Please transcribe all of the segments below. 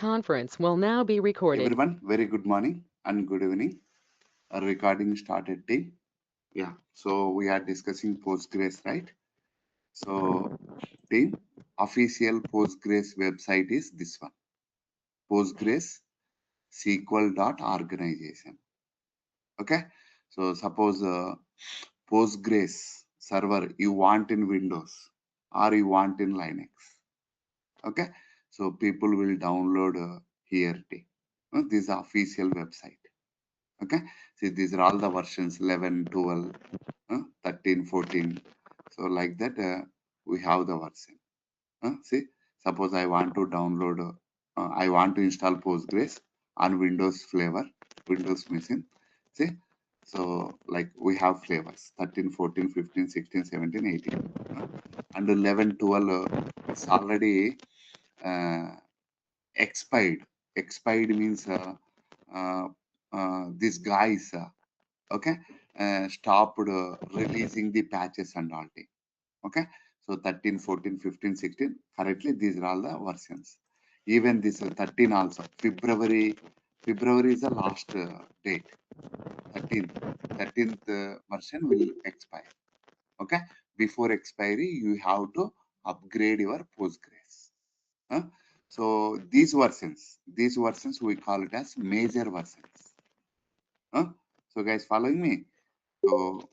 conference will now be recorded. Everyone, very good morning and good evening. A recording started team. Yeah, so we are discussing Postgres, right? So team, official Postgres website is this one, Postgres SQL.organization. Okay, so suppose Postgres server you want in Windows or you want in Linux. Okay, so people will download here. Team. This is the official website. Okay, see these are all the versions 11, 12, 13, 14. So like that we have the version. See, suppose I want to download, I want to install Postgres on Windows flavor, Windows machine. See, so like we have flavors 13, 14, 15, 16, 17, 18. And 11, 12, it's already uh, expired. Expired means uh, these guys, okay, stopped releasing the patches and all thing. Okay, so 13, 14, 15, 16. Currently, these are all the versions. Even this 13 also. February is the last date. 13th version will expire. Okay, before expiry, you have to upgrade your Postgres. Huh? So these versions we call it as major versions. Huh? So guys, following me. So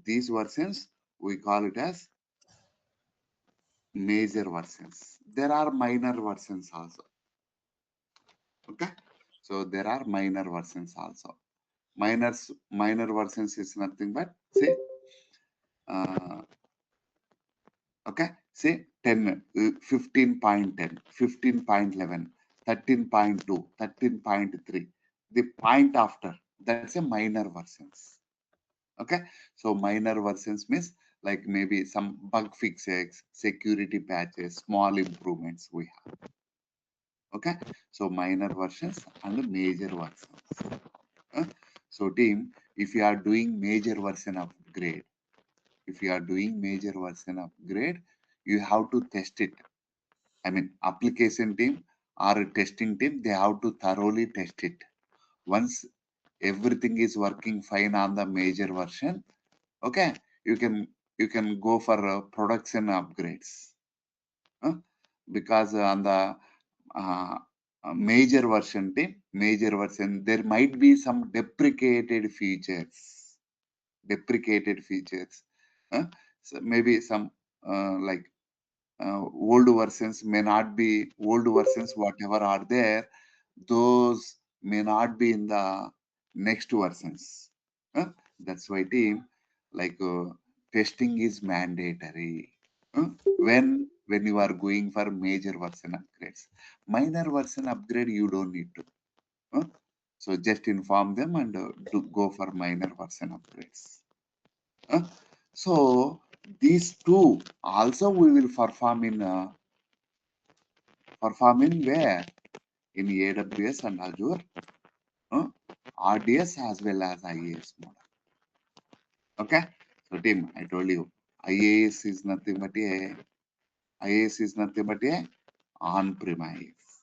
these versions we call it as major versions. There are minor versions also. Okay. So there are minor versions also. Minor versions is nothing but say uh, okay, say 10, 15.10, 15.11, 13.2, 13.3. The point after, that's a minor versions. Okay, so minor versions means like maybe some bug fixes, security patches, small improvements we have. Okay, so minor versions and major versions. Uh, So team, if you are doing major version upgrade, if you are doing major version upgrade, you have to test it. I mean, application team or testing team, they have to thoroughly test it. Once everything is working fine on the major version, okay, you can go for production upgrades. Huh? Because on the uh, major version, there might be some deprecated features. Deprecated features. Huh? So maybe some like old versions may not be old versions, whatever are there, those may not be in the next versions. Huh? That's why team like testing is mandatory. Huh? When you are going for major version upgrades, minor version upgrade you don't need to. Huh? So just inform them and go for minor version upgrades. Huh? So these two also we will perform in where in AWS and Azure, huh? RDS as well as IAS model. Okay, so team, I told you IAS is nothing but a on-premise.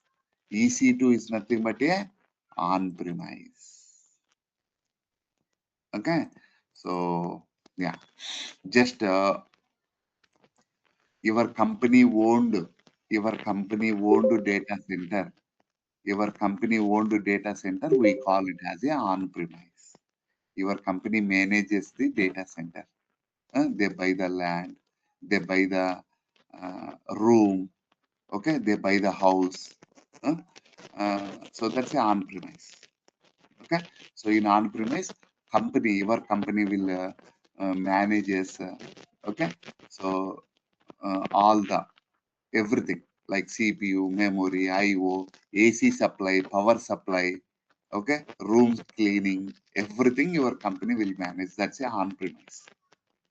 EC2 is nothing but a on-premise. Okay, so yeah, just your company owned data center. Your company owned data center, we call it as a on-premise. Your company manages the data center. They buy the land, they buy the room, okay, they buy the house. uh, so that's a on-premise. Okay, so in on-premise your company will manages okay, so all the everything like CPU, memory, IO, AC supply, power supply, okay, rooms cleaning, everything your company will manage. That's a on-premise.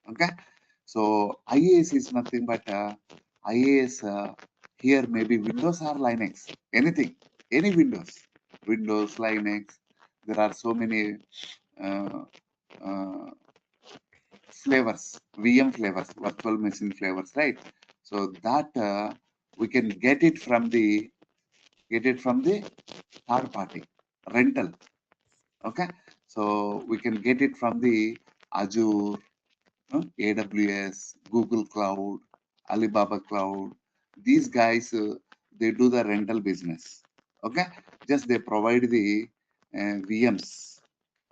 Okay, so IAS is nothing but IAS here maybe Windows or Linux, anything, any Windows, Linux. There are so many uh, uh, flavors, VM flavors, virtual machine flavors, right? So that we can get it from the get it from the third party rental. Okay, so we can get it from the Azure, AWS, Google Cloud, Alibaba Cloud. These guys, they do the rental business. Okay, just they provide the VMs.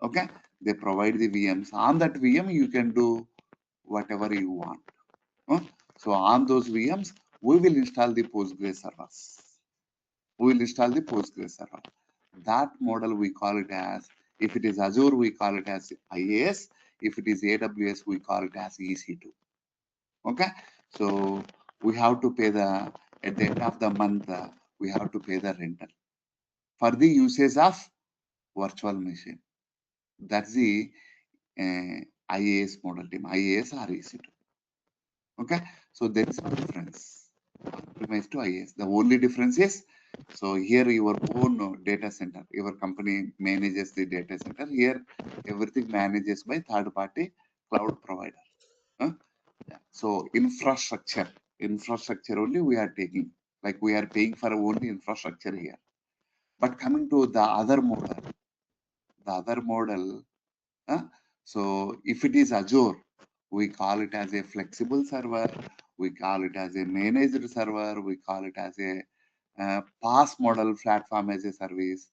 Okay, they provide the VMs. On that VM, you can do whatever you want. So on those VMs, we will install the Postgres servers. We will install the Postgres server. That model we call it as, if it is Azure, we call it as IaaS. If it is AWS, we call it as EC2. Okay, so we have to pay the, at the end of the month, we have to pay the rental for the usage of virtual machine. That's the IaaS model team, IaaS or EC2. Okay, so there is a difference on-premise to IaaS. The only difference is, so here your own data center, your company manages the data center. Here everything manages by third-party cloud provider. Yeah. So infrastructure only we are taking, like we are paying for only infrastructure here. But coming to the other model, so if it is Azure, we call it as a flexible server, we call it as a managed server, we call it as a PaaS model, platform as a service.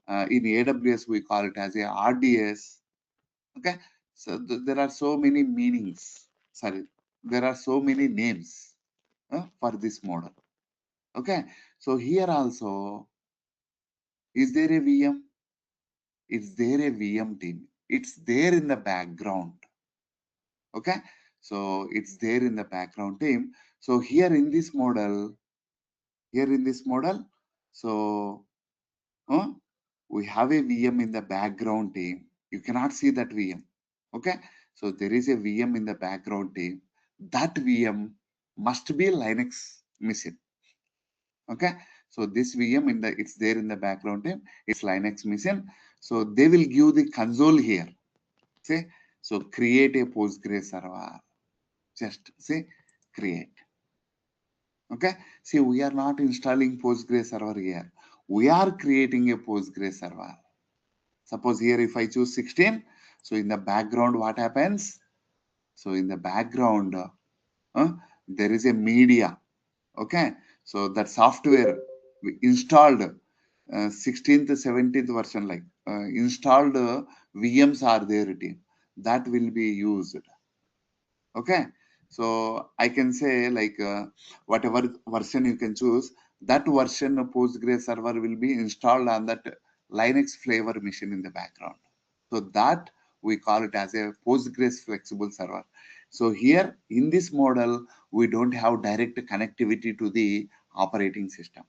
In AWS, we call it as a RDS. Okay, so there are so many meanings. Sorry, there are so many names for this model. Okay, so here also, is there a VM? Is there a VM team? It's there in the background. Okay, so it's there in the background team. So here in this model, so we have a VM in the background team. You cannot see that VM. Okay, so there is a VM in the background team. That VM must be Linux machine. Okay, so this VM in the, it's there in the background team. It's Linux machine. So they will give the console here. See, so create a Postgres server. Just say create. Okay, see, we are not installing Postgres server here. We are creating a Postgres server. Suppose here if I choose 16, so in the background what happens? So in the background, there is a media. Okay, so that software we installed 16th, 17th version, like installed VMs are there, team, that will be used. Okay, so I can say like whatever version you can choose, that version of Postgres server will be installed on that Linux flavor machine in the background. So that we call it as a Postgres flexible server. So here in this model, we don't have direct connectivity to the operating system.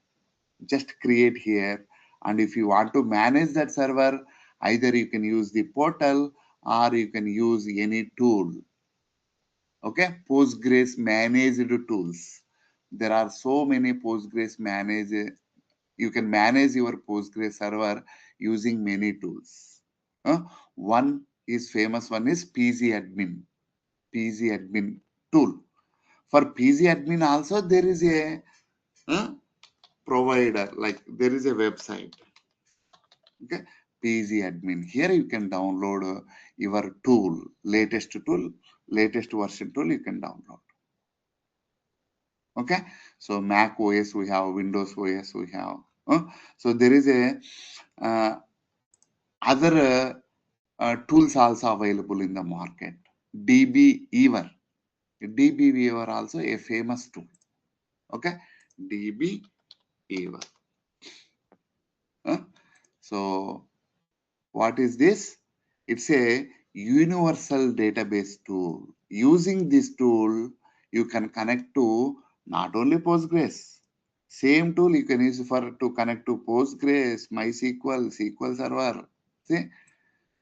Just create here. And if you want to manage that server, either you can use the portal or you can use any tool. Okay, Postgres managed tools. There are so many Postgres manage. You can manage your Postgres server using many tools. One is famous one is PZ admin tool. For PZ admin also there is a provider, like there is a website. Okay, PZ admin. Here you can download your tool, latest version tool you can download. Okay, so Mac OS we have, Windows OS we have. So there is a other tools also available in the market. DB Weaver also a famous tool. Okay, DB Weaver. So what is this? It's a universal database tool. Using this tool, you can connect to not only Postgres. Same tool you can use for to connect to Postgres, MySQL, SQL Server. See,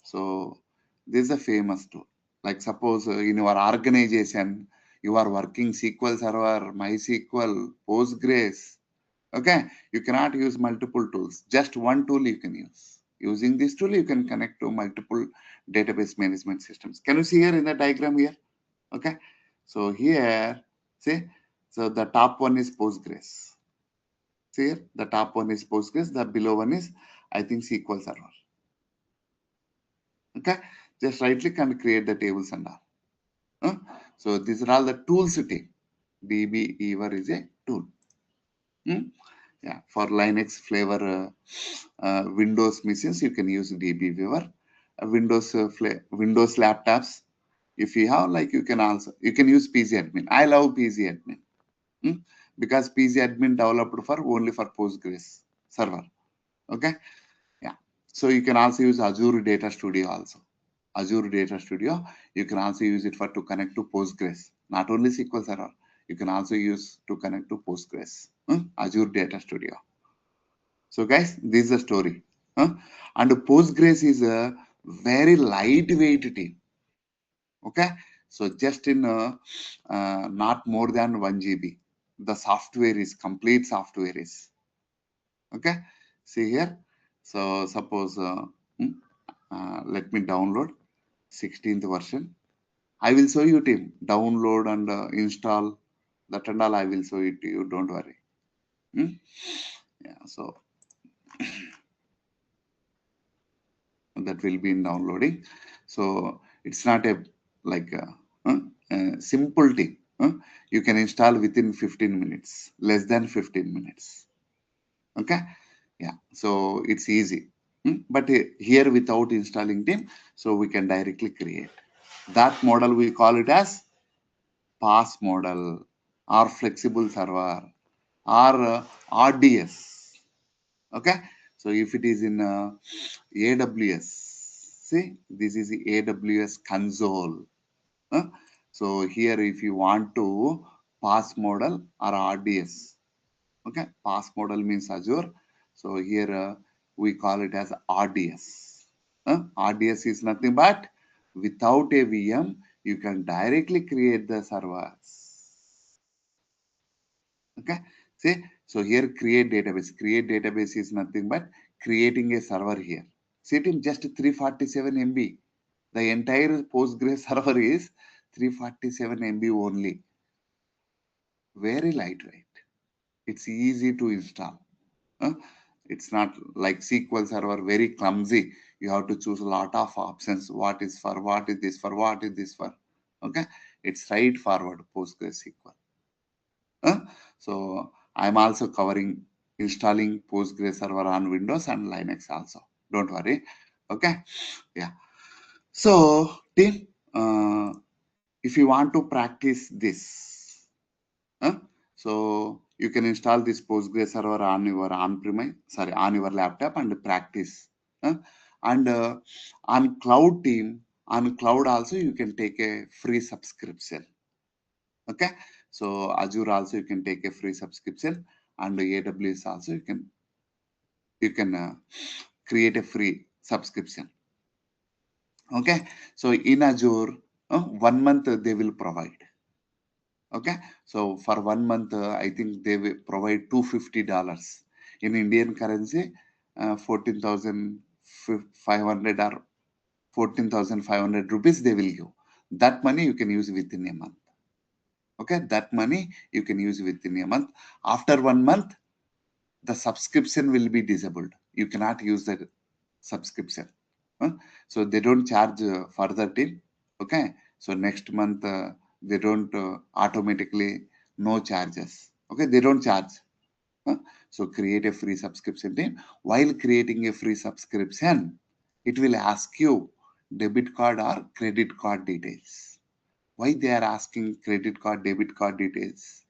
so this is a famous tool. Like suppose in your organization, you are working SQL Server, MySQL, Postgres. Okay, you cannot use multiple tools. Just one tool you can use. Using this tool, you can connect to multiple database management systems. Can you see here in the diagram here? Okay, so here, see, so the top one is Postgres. See here, the top one is Postgres, the below one is, I think, SQL Server. Okay, just right click and create the tables and all. So these are all the tools team. DB Ever is a tool. Hmm? Yeah, for Linux flavor Windows machines, you can use DB Weaver. Windows laptops, if you have, like, you can use PC admin. I love PC admin, hmm? because PC admin developed for only for Postgres server. Okay, yeah. So you can also use Azure Data Studio also. Azure Data Studio, you can also use it for to connect to Postgres. Not only SQL Server, you can also use to connect to Postgres. Azure Data Studio. So guys, this is the story. And Postgres is a very lightweight team. Okay, so just in not more than 1 GB. The software is complete software is. Okay, see here. So suppose let me download 16th version. I will show you team download and install that and all. I will show it to you. Don't worry. Hmm? Yeah, so that will be in downloading. So it's not a like a simple thing. You can install within 15 minutes, less than 15 minutes. Okay, yeah. So it's easy. But here without installing team, so we can directly create that model. We call it as pass model or flexible server or RDS. Okay, so if it is in AWS, see, this is the AWS console. huh? So here, if you want to pass model or RDS, okay, pass model means Azure. So here we call it as RDS. RDS is nothing but without a VM, you can directly create the servers. Okay, see, so here create database. Create database is nothing but creating a server here. See it in just 347 MB. The entire Postgres server is 347 MB only. Very lightweight. It's easy to install. Huh? It's not like SQL Server, very clumsy. You have to choose a lot of options. What is for, what is this for, what is this for. Okay, it's straightforward PostgreSQL. Uh, so I'm also covering installing Postgres server on Windows and Linux also. Don't worry. Okay. Yeah. So team, if you want to practice this, uh, so you can install this Postgres server on your on-premise, sorry, on your laptop and practice. Uh, and on cloud team, on cloud also you can take a free subscription. Okay, so Azure also you can take a free subscription, and AWS also you can create a free subscription. Okay, so in Azure 1 month they will provide. Okay, so for 1 month I think they will provide $250 in Indian currency, 14,500 or 14,500 rupees they will give. That money you can use within a month. Okay, that money you can use within a month. After 1 month, the subscription will be disabled. You cannot use the subscription. So they don't charge further till. Okay, so next month they don't automatically no charges. Okay, they don't charge. Huh? So create a free subscription team. While creating a free subscription, it will ask you debit card or credit card details. Why they are asking credit card, debit card details?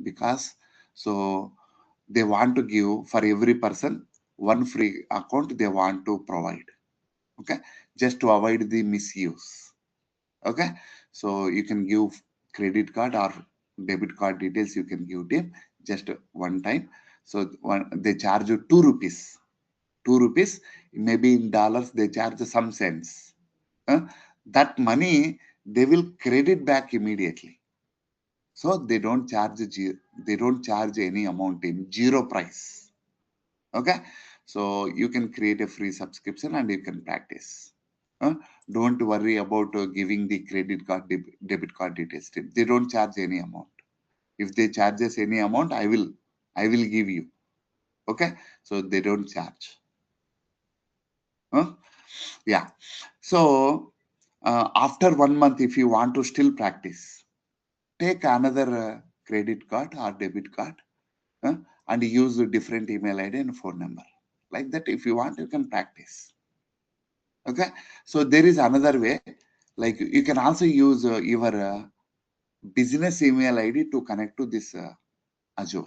Because so they want to give for every person one free account they want to provide. Okay, just to avoid the misuse. Okay, so you can give credit card or debit card details, you can give them just one time. So they charge you 2 rupees. 2 rupees, maybe in dollars they charge some cents. Uh, that money they will credit back immediately. So they don't charge any amount in zero price. Okay, so you can create a free subscription and you can practice. Uh, don't worry about giving the credit card, debit card details. They don't charge any amount. If they charges any amount, I will give you. Okay, so they don't charge. Yeah. So after 1 month, if you want to still practice, take another credit card or debit card, uh, and use a different email ID and phone number. Like that, if you want, you can practice. Okay. So there is another way. Like you can also use your business email ID to connect to this Azure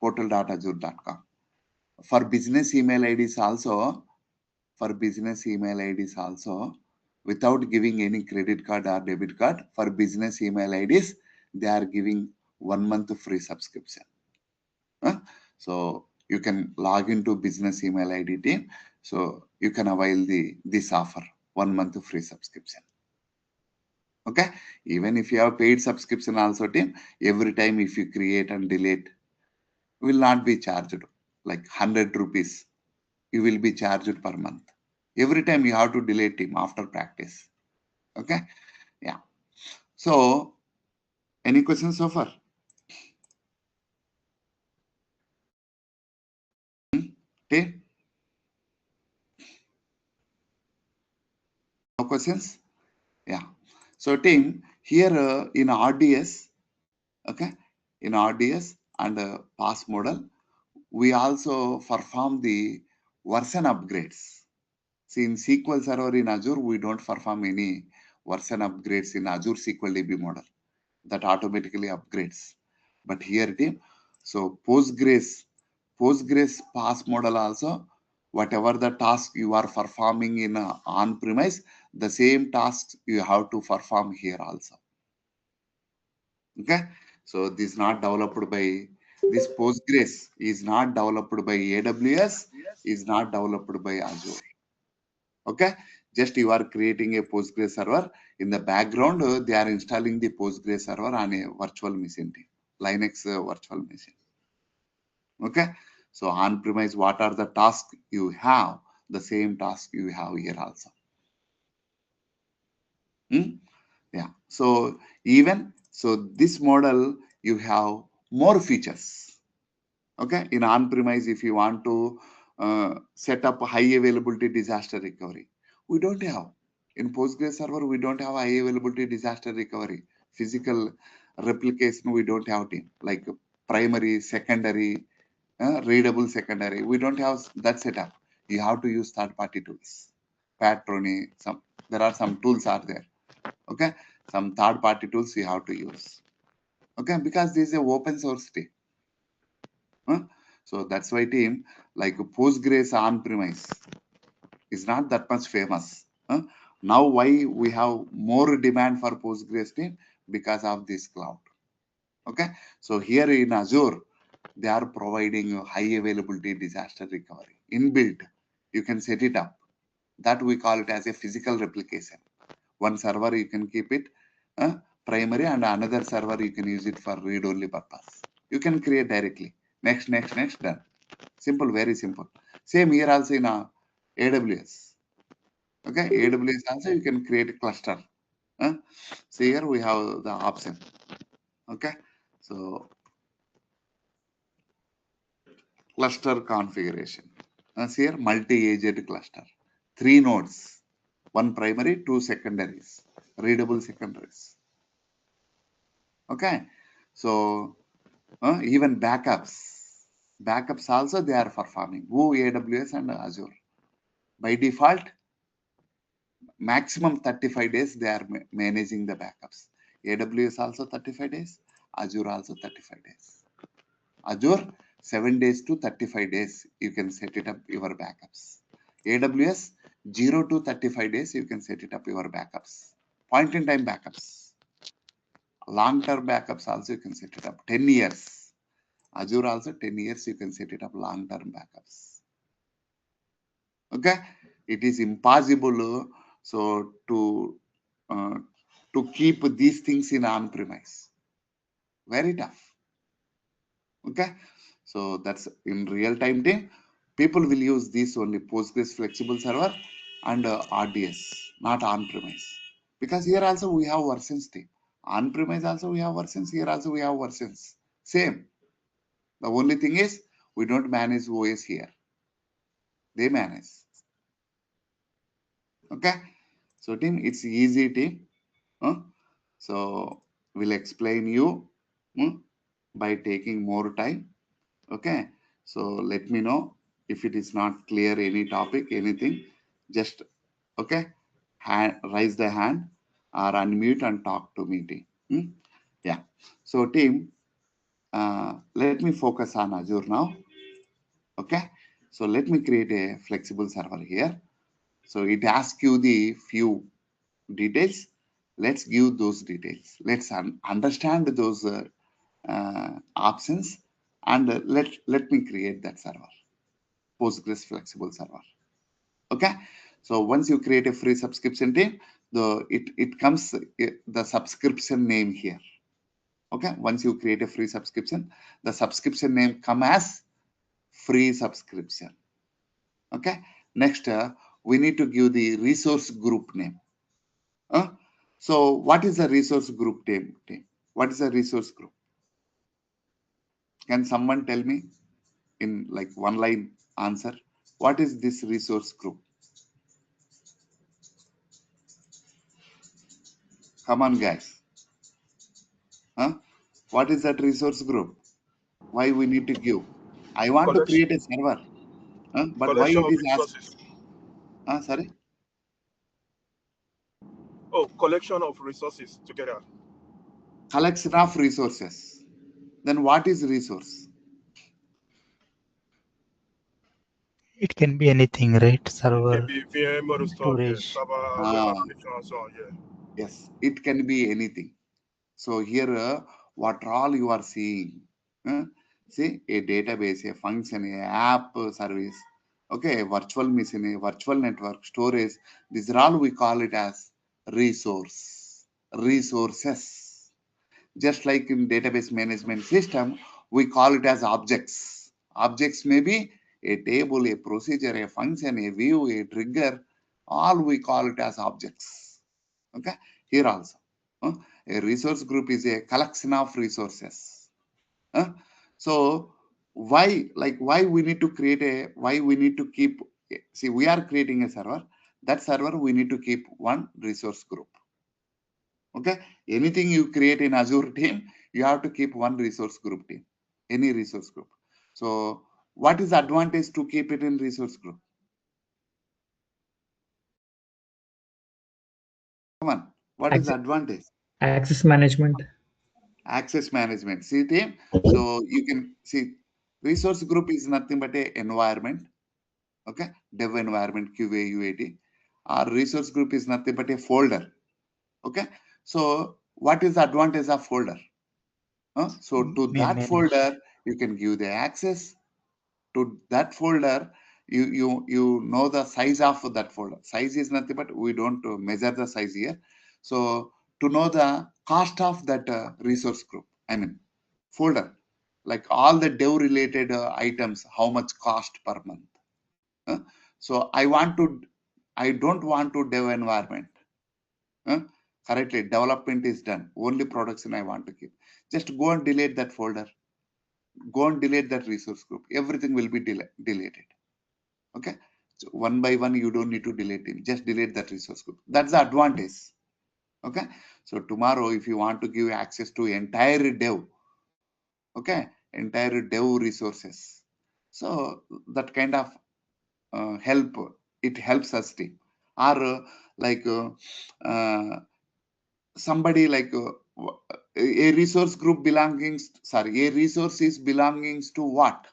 portal.azure.com. For business email IDs also, without giving any credit card or debit card, for business email IDs, they are giving 1 month free subscription. So you can log into business email ID team. So you can avail this offer, 1 month free subscription. Okay. Even if you have paid subscription also team, every time if you create and delete, will not be charged like 100 rupees. You will be charged per month. Every time you have to delete team after practice. Okay. Yeah. So any questions so far? Team? No questions? Yeah. So team, here in RDS, okay, in RDS and pass model, we also perform the version upgrades. See, in SQL Server in Azure, we don't perform any version upgrades in Azure SQL DB model. That automatically upgrades. But here team, so Postgres pass model also, whatever the task you are performing in on-premise, the same tasks you have to perform here also. Okay, so this is not developed by this Postgres is not developed by AWS, is not developed by Azure. Okay, just you are creating a Postgres server in the background. They are installing the Postgres server on a virtual machine, Linux virtual machine. Okay, so on premise, what are the tasks you have? The same task you have here also. Hmm? Yeah. So even so, this model you have more features. Okay, in on premise, if you want to set up high availability disaster recovery, we don't have. In Postgres server, we don't have high availability disaster recovery. Physical replication, we don't have team like primary, secondary, readable secondary. We don't have that setup. You have to use third-party tools. Patroni, there are some tools are there. Okay, some third-party tools you have to use. Okay, because this is a open source team. So that's why team like Postgres on premise is not that much famous. Now why we have more demand for Postgres team? Because of this cloud. Okay, so here in Azure, they are providing high availability disaster recovery inbuilt. You can set it up. That we call it as a physical replication. One server you can keep it primary, and another server you can use it for read-only purpose. You can create directly. Next, done. Simple, very simple. Same here also in AWS. Okay, AWS also you can create a cluster. So here we have the option. Okay, so cluster configuration. Here multi-agent cluster. 3 nodes, one primary, 2 secondaries, readable secondaries. Okay, so even backups also they are performing. AWS and Azure. By default, maximum 35 days they are managing the backups. AWS also 35 days, Azure also 35 days. Azure 7 days to 35 days you can set it up your backups. AWS 0 to 35 days you can set it up your backups. Point in time backups. Long term backups also you can set it up. 10 years. Azure also 10 years you can set it up long term backups. Okay, it is impossible uh, to keep these things in on premise. Very tough. Okay, so that's in real time team. People will use this only Postgres flexible server and RDS, not on premise, because here also we have versions team. On premise also we have versions. Here also we have versions. Same. The only thing is We don't manage OS here. They manage. Okay. So team, it's easy team. So we'll explain you by taking more time. Okay. So let me know if it is not clear, any topic, anything, just okay, raise the hand or unmute and talk to me team. Yeah. So team, let me focus on Azure now. Okay. So let me create a flexible server here. So it asks you the few details. Let's give those details. Let's understand those options, and let me create that server, Postgres flexible server. Okay. So once you create a free subscription team, it comes the subscription name here. Okay. Once you create a free subscription, the subscription name come as free subscription. Okay. Next, we need to give the resource group name. So what is the resource group name? What is the resource group? Can someone tell me in like one line answer? What is this resource group? Come on, guys. What is that resource group? Why we need to give? I want to Collection, create a server, but why collection it of is asked? resources. Sorry, Oh, collection of resources together. collection of resources. Then what is resource? It can be anything, right? It Server, can be VM, other stuff, yeah. storage. Server, web Ah, application, and so on, yeah. yes, it can be anything. So here, what all you are seeing, see a database, a function, a app service, okay, a virtual machine, a virtual network, storage. These are all we call it as resources. Just like in database management system, we call it as objects. Objects may be a table, a procedure, a function, a view, a trigger. All we call it as objects. Okay, here also. A resource group is a collection of resources. So why we need to create why we need to keep, see, we are creating a server. That server we need to keep one resource group. Okay, anything you create in Azure team, you have to keep one resource group team, any resource group. So what is the advantage to keep it in resource group? Come on, what is the advantage? Access management. Access management. See team, so you can see resource group is nothing but a environment. Okay, dev environment, QA, UAT. Our resource group is nothing but a folder. Okay, so what is the advantage of folder? So to May that manage. folder, you can give the access to that folder. You know the size of that folder. Size is nothing but we don't measure the size here. So to know the cost of that resource group, I mean folder, like all the dev related items, how much cost per month. Uh, so I don't want to dev environment. Correctly, development is done. Only production I want to keep. Just go and delete that folder. Go and delete that resource group. Everything will be deleted. Okay. So one by one, you don't need to delete it. Just delete that resource group. That's the advantage. Okay. So tomorrow, if you want to give access to entire dev, okay, entire dev resources. So that kind of help, it helps us team. Or like somebody like a resource group belongings, sorry, a resource is belongings to what?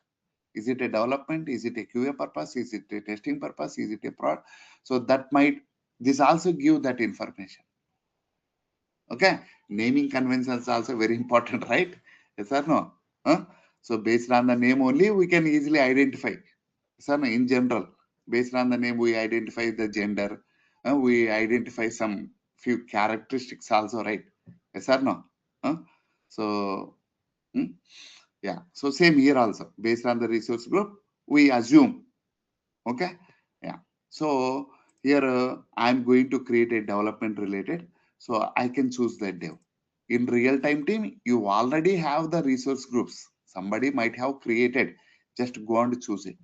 Is it a development? Is it a QA purpose? Is it a testing purpose? Is it a prod? So that might, this also give that information. Okay. Naming conventions also very important, right? Yes or no? So based on the name only, we can easily identify. Yes or no? In general, based on the name, we identify the gender. We identify some few characteristics also, right? Yes or no? So, yeah. So same here also. Based on the resource group, we assume. Okay. Yeah. So here I'm going to create a development related. So I can choose that dev. In real time team, you already have the resource groups. Somebody might have created. Just go and choose it.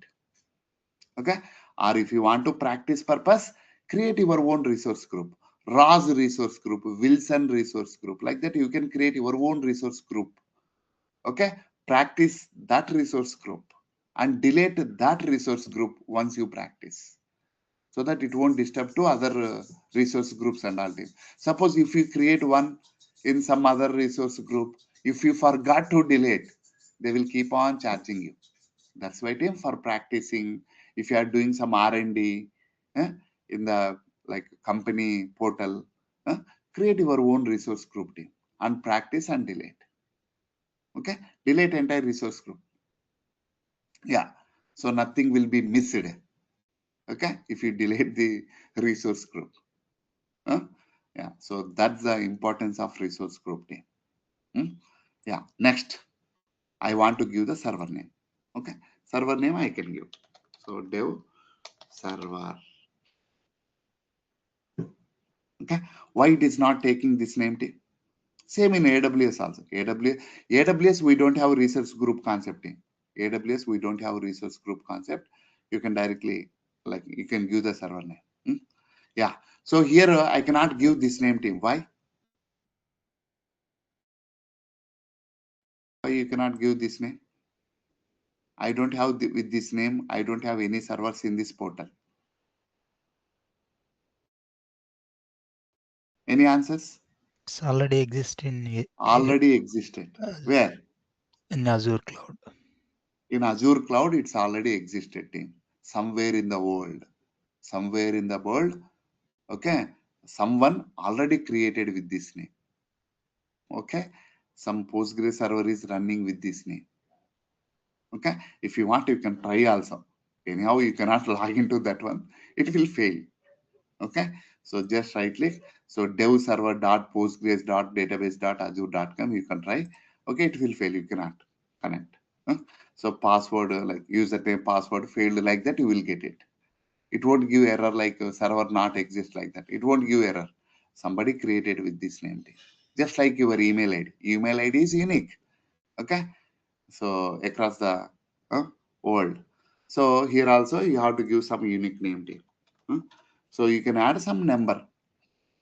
Okay. Or if you want to practice purpose, create your own resource group. Ross resource group, Wilson resource group. Like that, you can create your own resource group. Okay. Practice that resource group and delete that resource group once you practice, so that it won't disturb to other resource groups and all things. Suppose if you create one in some other resource group, if you forgot to delete, they will keep on charging you. That's why team, for practicing, if you are doing some R&D in the like company portal, create your own resource group team and practice and delete. Okay, delete entire resource group. Yeah, so nothing will be missed. Okay, if you delete the resource group. Yeah, so that's the importance of resource group team. Yeah, next, I want to give the server name. Okay, server name I can give. So dev server. Okay, why it is not taking this name team? Same in AWS also. AWS we don't have resource group concept in AWS. We don't have resource group concept. You can directly like you can give the server name. Yeah. So here I cannot give this name team. Why? Why you cannot give this name? I don't have with this name. I don't have any servers in this portal. Any answers? It's already exist in Already existed. Where? in Azure cloud. In Azure cloud, it's already existed team. Somewhere in the world. Somewhere in the world. Okay. Someone already created with this name. Okay. Some Postgres server is running with this name. Okay. If you want, you can try also. Anyhow, you cannot log into that one. It will fail. Okay. So just right click. So dev server dot postgres dot database dot azure.com. You can try. Okay. It will fail. You cannot connect. So password like username password failed like that. You will get it. It won't give error like server not exist like that. It won't give error. Somebody created with this name. Just like your email ID. Email ID is unique. Okay. So across the world. So here also you have to give some unique name team. So you can add some number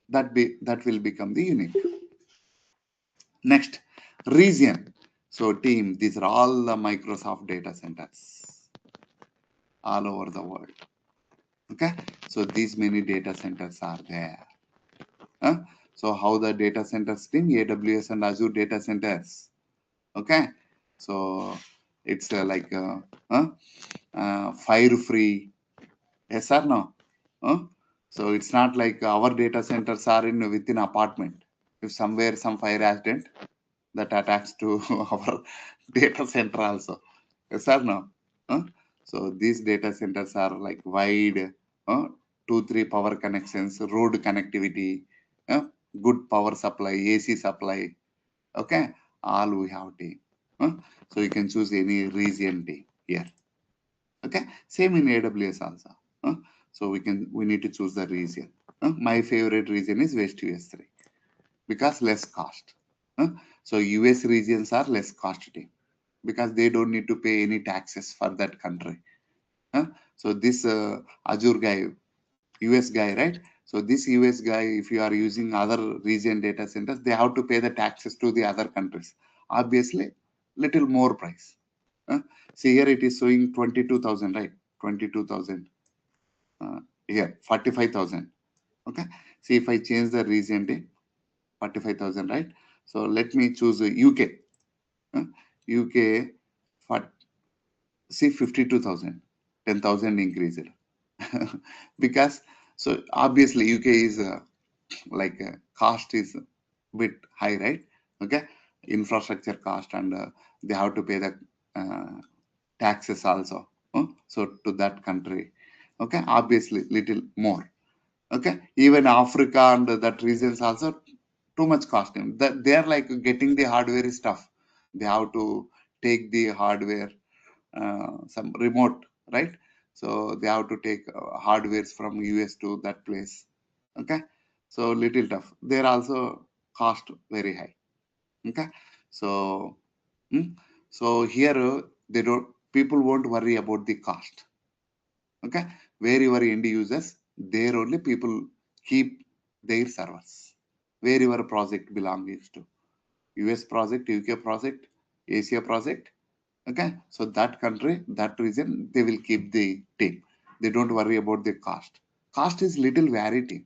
that will become the unique. Next, region. So team, these are all the Microsoft data centers all over the world. Okay. So these many data centers are there. So how the data centers team, AWS and Azure data centers. Okay. So it's like fire free. Yes or no? So it's not like our data centers are in within apartment. If somewhere some fire accident that attacks to our data center also. Yes or no? So these data centers are like wide, 2-3 power connections, road connectivity, good power supply, AC supply. Okay, all we have team. So you can choose any region team here. Okay, same in AWS also. So we need to choose the region. My favorite region is West US3 because less cost. So US regions are less costly because they don't need to pay any taxes for that country. So this Azure guy, US guy, right? So this US guy, if you are using other region data centers, they have to pay the taxes to the other countries. Obviously, little more price. See here it is showing 22,000, right? 22,000. Here 45,000. Okay. See if I change the region to 45,000, right? So let me choose UK. UK for see 52,000, 10,000 increased. Because so obviously UK is like cost is a bit high, right? Okay, infrastructure cost and they have to pay the taxes also. So to that country, okay, obviously little more. Okay, even Africa and that regions also too much costing. That they are like getting the hardware stuff. They have to take the hardware, some remote, right? So they have to take hardwares from US to that place. Okay, so little tough. They're also cost very high. Okay, so so here they don't people won't worry about the cost. Okay, where your end users, there only people keep their servers. Where your project belongs to, US project, UK project, Asia project. Okay, so that country, that region, they will keep the team. They don't worry about the cost. Cost is little variety.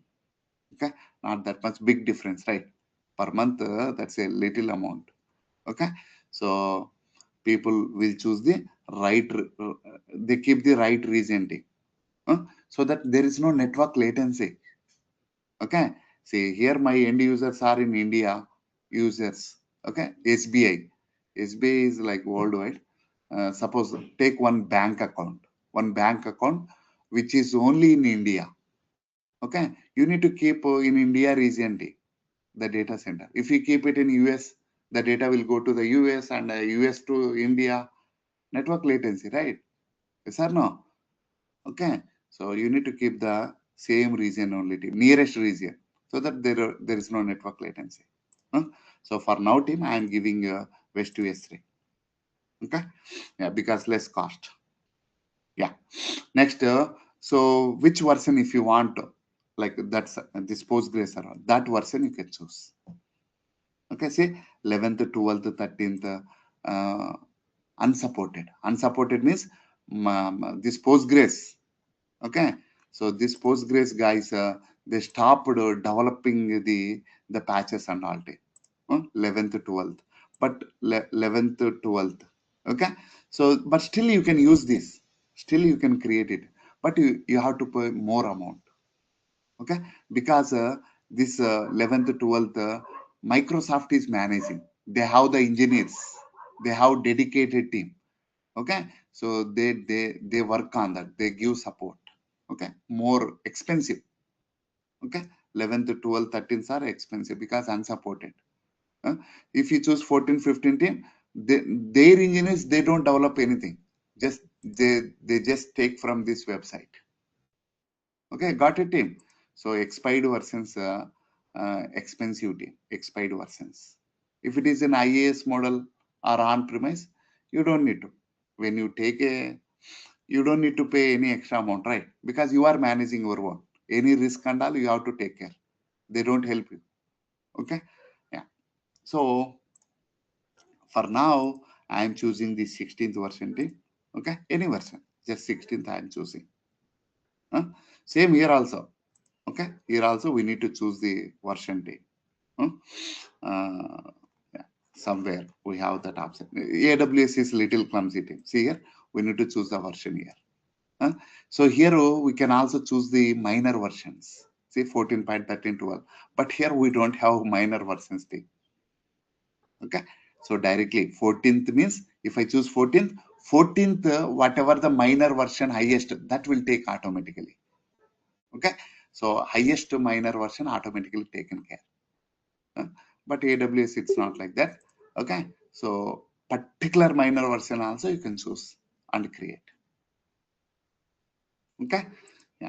Okay, not that much big difference, right? Per month, that's a little amount. Okay, so people will choose the right, they keep the right region team, so that there is no network latency. Okay, see here my end users are in India users. Okay, SBI is like worldwide. Suppose take one bank account which is only in India. Okay, you need to keep in India region D, the data center. If you keep it in US, the data will go to the US and US to India. Network latency, right? Yes or no? Okay, so you need to keep the same region only, nearest region, so that there is no network latency. Huh? So for now, team, I am giving West to S3. Okay, yeah, because less cost. Yeah. Next, so which version if you want, like that's this Postgres server, that version you can choose. Okay, see 11th, 12th, 13th, unsupported. Unsupported means this Postgres. Okay, so this Postgres guys, they stopped developing the patches and all day. 11th, 12th, but 11th, 12th. Okay, so but still you can use this. Still you can create it, but you have to pay more amount. Okay, because this 11th, 12th, Microsoft is managing. They have the engineers. They have dedicated team. Okay, so they work on that. They give support. Okay, more expensive. Okay, 11th, 12th, 13th are expensive because unsupported. Uh, if you choose 14, 15 team, their engineers, they don't develop anything. Just they just take from this website. Okay, got it, team. So expired versions, expensive team, expired versions. If it is an IAS model or on-premise, you don't need to. When you take you don't need to pay any extra amount, right? Because you are managing your own. Any risk and all, you have to take care. They don't help you. Okay, yeah. So for now, I am choosing the 16th version team. Okay, any version, just 16th I am choosing. Same here also. Okay, here also we need to choose the version team. Yeah, somewhere we have that option. AWS is little clumsy team. See here, we need to choose the version here. So here we can also choose the minor versions. See 14.13, 12. But here we don't have minor versions team. Okay, so directly 14th means if I choose 14th, whatever the minor version highest, that will take automatically. Okay, so highest minor version automatically taken care. But AWS it's not like that. Okay, so particular minor version also you can choose and create. Okay, yeah,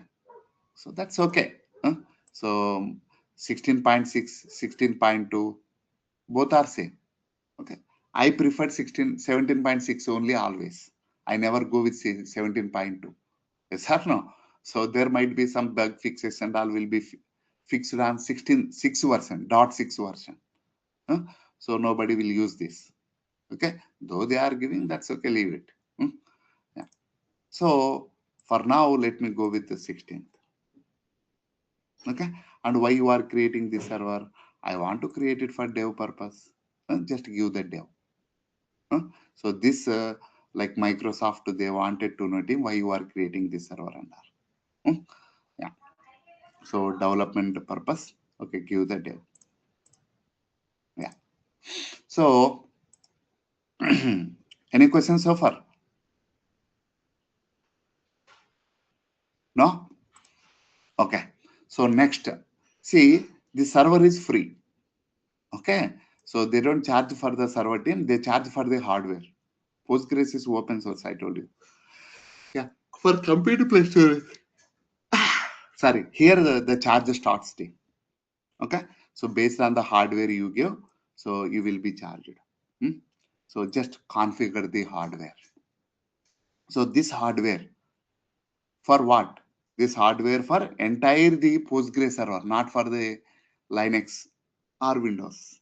so that's okay. So 16.6, 16.2, both are same. Okay, I prefer 17.6 only always. I never go with 17.2. Yes or no? So there might be some bug fixes and all will be fixed on 16.6 version, .6 version. So nobody will use this. Okay, though they are giving, that's okay, leave it. Yeah. So for now, let me go with the 16th. Okay, and why you are creating this server? I want to create it for dev purpose. Just give the dev. So this, like Microsoft, they wanted to know why you are creating this server and all. Yeah. So development purpose. Okay, give the dev. Yeah. So any questions so far? No? Okay. So next, see, the server is free. Okay. So they don't charge for the server team, they charge for the hardware. Postgres is open source, I told you. Yeah. For compute plus storage. Sorry, here the charge starts team. Okay. So based on the hardware you give, so you will be charged. So just configure the hardware. So this hardware for what? This hardware for entire the Postgres server, not for the Linux or Windows.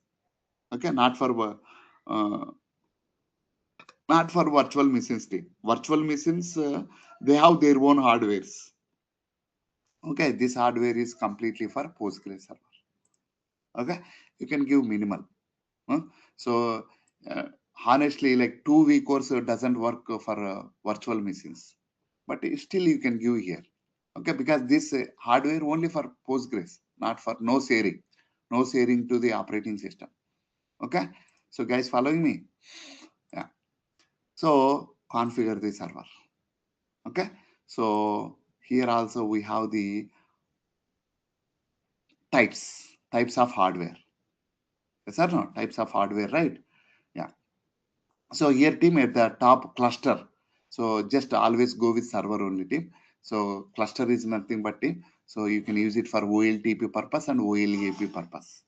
Okay, uh, not for virtual machines. Virtual machines, they have their own hardwares. Okay, this hardware is completely for Postgres server. Okay, you can give minimal. huh? So uh, honestly, like 2 week course doesn't work for virtual machines, but still you can give here. Okay, because this hardware only for Postgres, not for no sharing to the operating system. Okay, so guys, following me? Yeah. So configure the server. Okay, so here also we have the types of hardware. Yes or no? Types of hardware, right? Yeah. So here team at the top cluster. So just always go with server only team. So cluster is nothing but team. So you can use it for OLTP purpose and OLEAP purpose.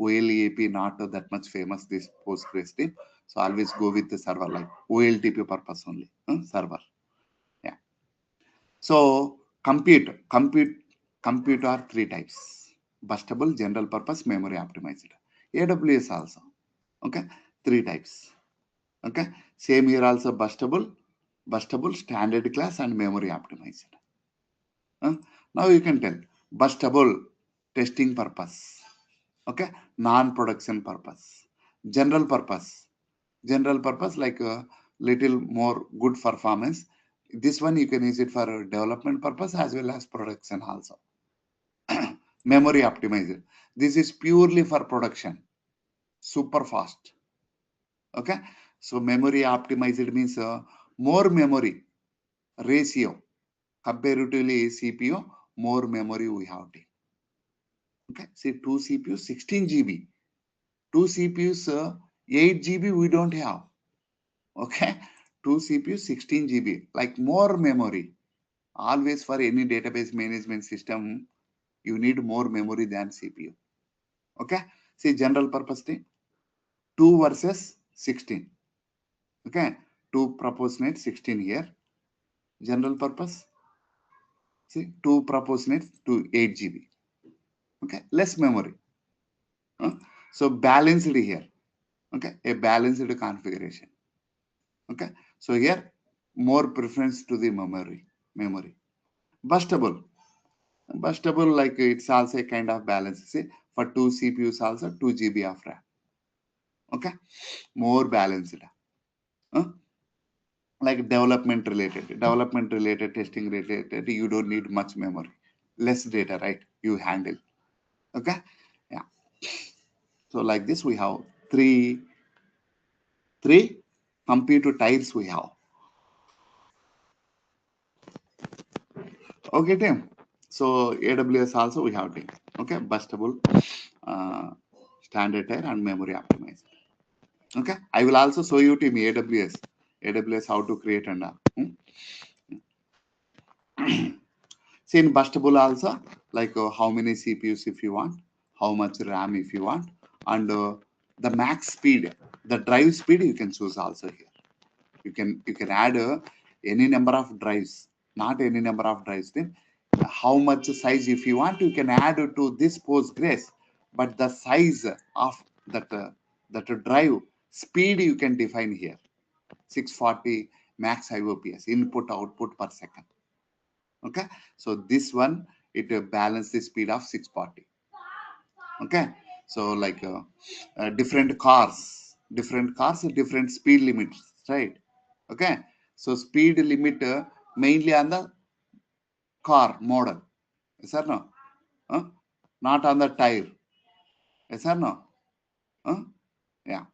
OLEAP not that much famous this Postgres team. So always go with the server like OLTP purpose only. Server. Yeah. So compute are three types: bustable, general purpose, memory optimized. AWS also. Okay, three types. Okay, same here also bustable, standard class, and memory optimized. Now you can tell bustable testing purpose. Okay, non-production purpose, general purpose like a little more good performance. This one you can use it for development purpose as well as production also. Memory optimized. This is purely for production, super fast. Okay, so memory optimized means more memory ratio comparatively CPU, more memory we have. Okay, see, two CPUs 16 GB, two CPUs 8 GB we don't have. Okay, two CPUs 16 GB, like more memory. Always for any database management system, you need more memory than CPU. Okay, see, general purpose thing, 2 versus 16. Okay, 2 proportionate 16 here. General purpose, see, 2 proportionate to 8 GB. Okay, less memory. So balanced here. Okay, a balanced configuration. Okay, so here more preference to the memory. Bustable like it's also a kind of balance. See, for two CPUs also 2 GB of RAM. Okay, more balanced. Huh? Like development related, testing related, you don't need much memory, less data, right? You handle. Okay, yeah. So like this, we have three computer types we have. Okay, team. So AWS also we have team. Okay, bustable, uh, standard tier, and memory optimized. Okay, I will also show you team AWS how to create and see in bustable also like how many CPUs if you want, how much RAM if you want, and the max speed, the drive speed you can choose also here. You can add any number of drives, not any number of drives. Then how much size if you want, you can add to this Postgres, but the size of that drive speed you can define here. 640 max IOPS, input output per second. Okay, so this one it balance the speed of 640. Okay, so like different cars, different speed limits, right? Okay, so speed limit mainly on the car model. Yes or no? Huh? Not on the tire. Yes or no? Huh? Yeah,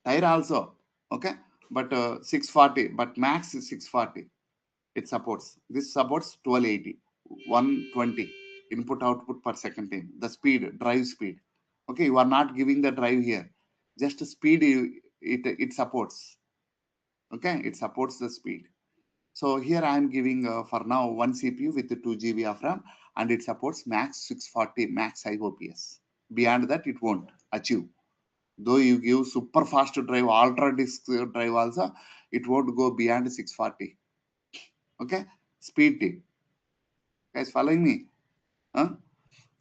tire also. Okay, but 640, but max is 640. It supports. This supports 1280, 120 input output per second time. The speed, drive speed. Okay, you are not giving the drive here. Just speed it supports. Okay, it supports the speed. So here I am giving for now one CPU with 2 GB of RAM, and it supports max 640 max IOPS. Beyond that, it won't achieve. Though you give super fast drive, ultra disk drive also, it won't go beyond 640. Okay, speed team. Guys, following me? Huh?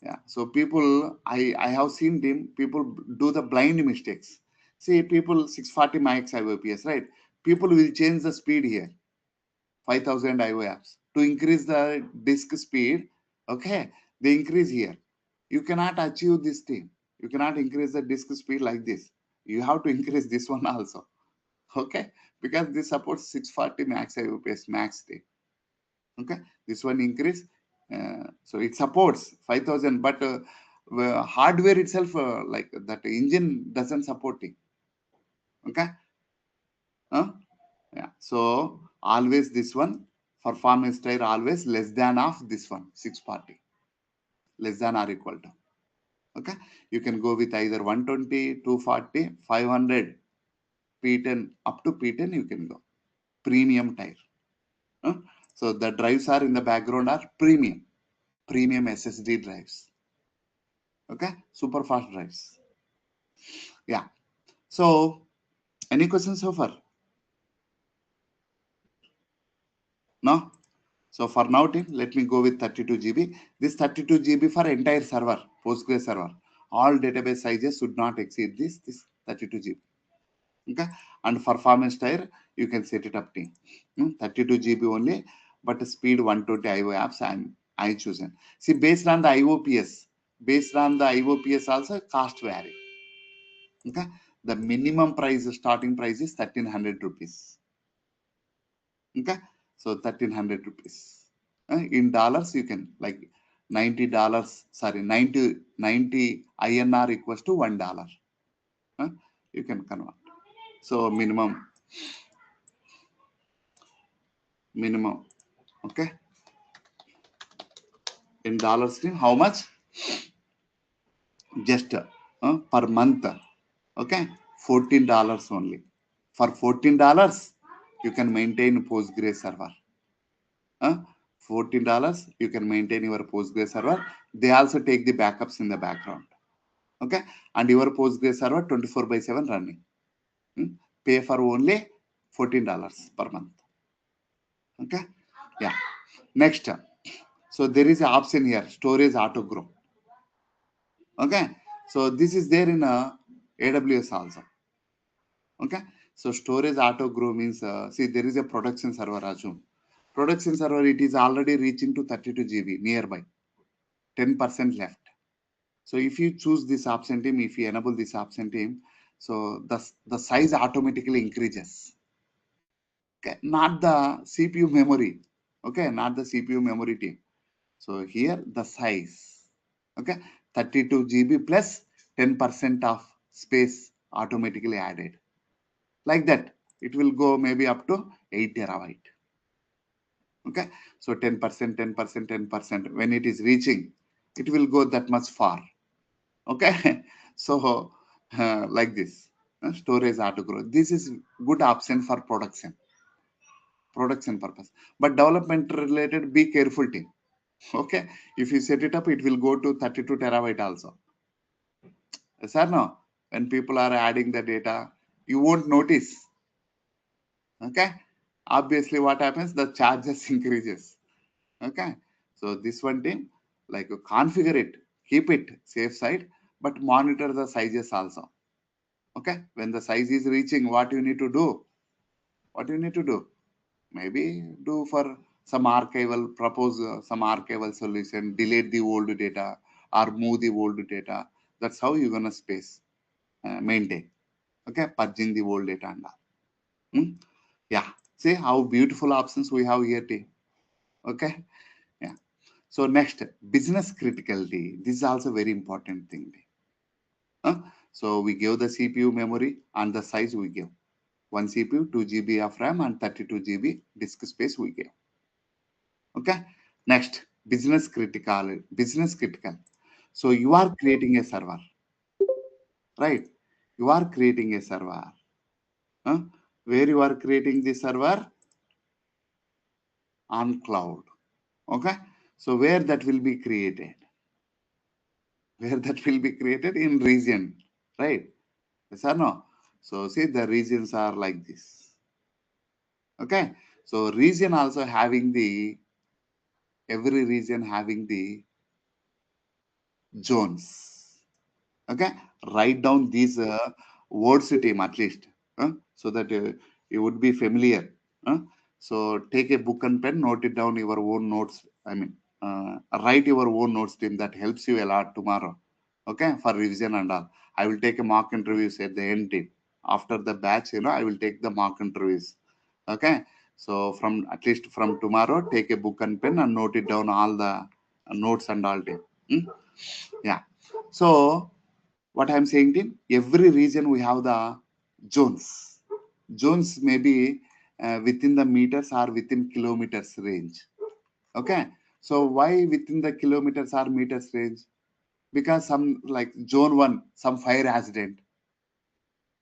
Yeah. So people, I have seen them. People do the blind mistakes. See, people 640 max IOPS, right? People will change the speed here, 5000 IOAPS to increase the disk speed. Okay, they increase here. You cannot achieve this thing. You cannot increase the disk speed like this. You have to increase this one also. Okay, because this supports 640 max IOPS max thing. Okay, this one increase. So it supports 5000, but hardware itself, like that engine doesn't support it. Okay, yeah. So always this one performance tier always less than of this one 640, less than or equal to. Okay, you can go with either 120, 240, 500, P10 up to P10 you can go. Premium tier. Huh? So the drives are in the background are premium SSD drives. Okay, super fast drives. Yeah. So any questions so far? No. So for now, team, let me go with 32 GB. This 32 GB for entire server, Postgres server. All database sizes should not exceed this 32 GB. Okay. And performance tier, you can set it up, team. 32 GB only, but speed 120 IO apps I chosen. See, based on the IOPS, also cost vary. Okay. The minimum price, starting price is 1300 rupees. Okay, so 1300 rupees. In dollars, you can like $90, sorry, 90 INR equals to $1. You can convert. So minimum, okay. In dollars, how much? Just per month, okay, $14 only. For $14, you can maintain Postgres server. $14, you can maintain your Postgres server. They also take the backups in the background. Okay, and your Postgres server 24/7 running. Pay for only $14 per month. Okay, yeah. Next, so there is an option here, storage auto grow. Okay, so this is there in AWS also. Okay, so storage auto grow means, see, there is a production server, Raju. Production server, it is already reaching to 32 GB nearby, 10% left. So if you choose this option team, if you enable this option team, so the size automatically increases. Okay, not the CPU memory. Okay, not the CPU memory team. So here the size. Okay, 32 GB plus 10% of space automatically added. Like that, it will go maybe up to 8 terabyte. Okay, so 10%, 10%, 10%. When it is reaching, it will go that much far. Okay, so like this, storage auto grow. This is good option for production purpose, but development related, be careful team. Okay, if you set it up, it will go to 32 terabyte also. Yes or no? When people are adding the data, you won't notice. Okay, obviously what happens, the charges increases. Okay, so this one team, like configure it, keep it safe side, but monitor the sizes also. Okay, when the size is reaching, what you need to do? Maybe do for some archival, propose some archival solution, delete the old data or move the old data. That's how you're gonna space maintain. Okay, purging the old data and all. Yeah, see how beautiful options we have here, team. Okay, yeah. So next, business criticality. This is also very important thing. So we give the CPU memory and the size we give. One CPU, 2 GB of RAM and 32 GB disk space we give. Okay. Next, business critical. Business critical. So you are creating a server, right? You are creating a server. Where you are creating the server? On cloud. Okay. So where that will be created? Where that will be created? In region, right? Yes or no? So see, the regions are like this. Okay, so region also having the, every region having the zones. Okay, write down these words team at least, so that you would be familiar. uh. So take a book and pen, note it down your own notes. I mean, write your own notes team. That helps you a lot tomorrow. Okay, for revision and all. I will take a mock interviews at the end team. After the batch, I will take the mock interviews. Okay, so from at least from tomorrow, take a book and pen and note it down all the notes and all team. Yeah. So what I'm saying in every region we have the zones. Zones may be within the meters or within kilometers range. Okay, so why within the kilometers or meters range? Because some like zone 1, some fire accident.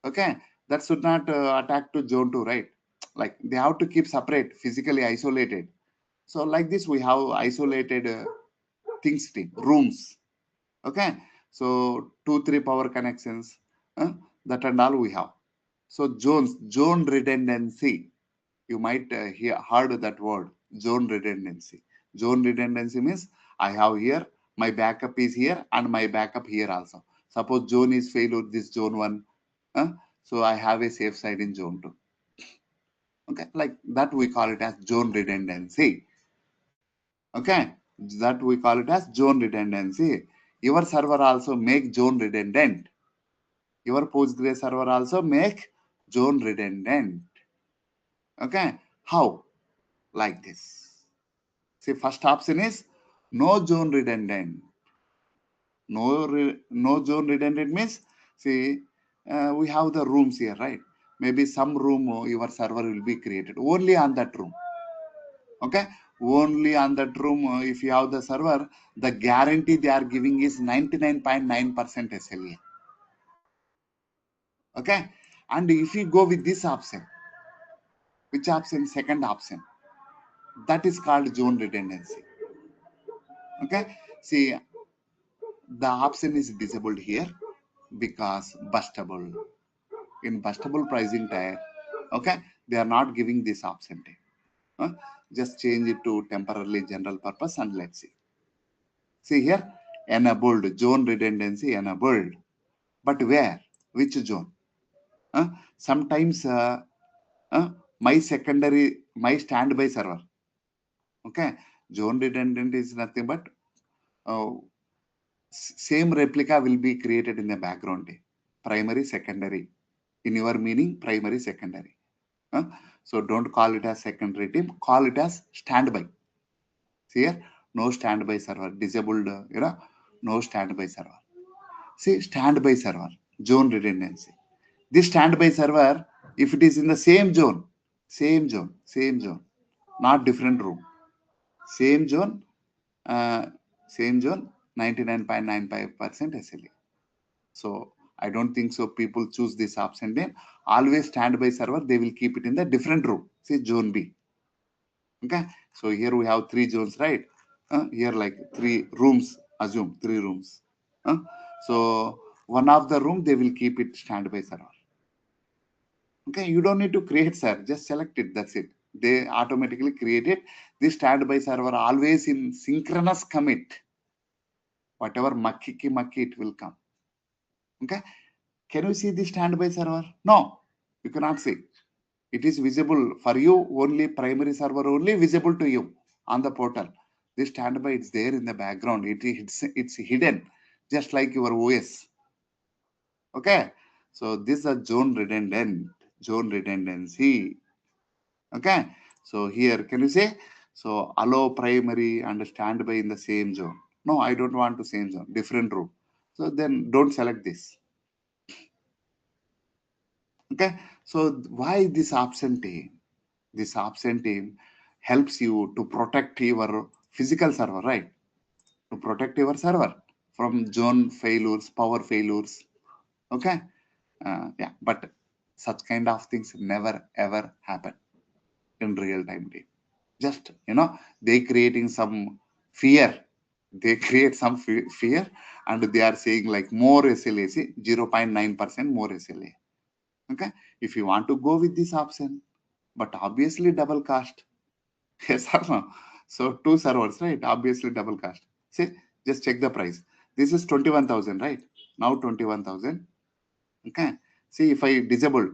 Okay, that should not attack to zone 2, right? Like they have to keep separate, physically isolated. So like this we have isolated things team, rooms. Okay, so 2 3 power connections, that and all we have. So zone redundancy, you might heard that word, zone redundancy. Zone redundancy means I have here, my backup is here and my backup here also. Suppose zone is failure, this zone 1, uh, so I have a safe side in zone 2. Okay, like that we call it as zone redundancy. Okay, that we call it as zone redundancy. Your server also make zone redundant. Your Postgres server also make zone redundant. Okay, how? Like this. See, first option is no zone redundant. No zone redundant means, see, we have the rooms here, right? Maybe some room your server will be created only on that room. Okay, only on that room. If you have the server, the guarantee they are giving is 99.9% SLA. Okay, and if you go with this option, which option? Second option, that is called zone redundancy. Okay, see, the option is disabled here because bustable, in bustable pricing tag. Okay, they are not giving this option tag. Just change it to temporarily general purpose and let's see. See here, enabled, zone redundancy enabled. But where? Which zone? Sometimes my secondary, my standby server. Okay, zone redundant is nothing but uh, same replica will be created in the background. Primary, secondary. In your meaning, primary, secondary. So don't call it as secondary team. Call it as standby. See here, no standby server. Disabled, no standby server. See, standby server, zone redundancy. This standby server, if it is in the same zone, not different room, same zone, uh, same zone, 99.95% SLA. So I don't think so. People choose this option. Then always standby server, they will keep it in the different room. Say zone B. Okay. So here we have 3 zones, right? Here like 3 rooms. Assume 3 rooms. So one of the room they will keep it standby server. Okay, you don't need to create, sir. Just select it. That's it. They automatically create it. This standby server always in synchronous commit. Whatever mucky it will come. Okay. Can you see the standby server? No, you cannot see. It is visible for you only, primary server only visible to you on the portal. This standby is there in the background. It's hidden, just like your OS. Okay. So this is a zone redundancy. Okay, so here can you say, so allow primary and standby in the same zone? No, I don't want to same zone, different room. So then don't select this. Okay, so why this option team? This option team helps you to protect your physical server, right? To protect your server from zone failures, power failures. Okay, yeah, but such kind of things never ever happen in real time team. Just they creating some fear, they create some fear, and they are saying like more SLA, 0.9% more SLA. Okay, if you want to go with this option, but obviously double cost. Yes or no? So two servers, right? Obviously double cost. See, just check the price. This is 21,000, right? Now 21,000. Okay. See, if I disable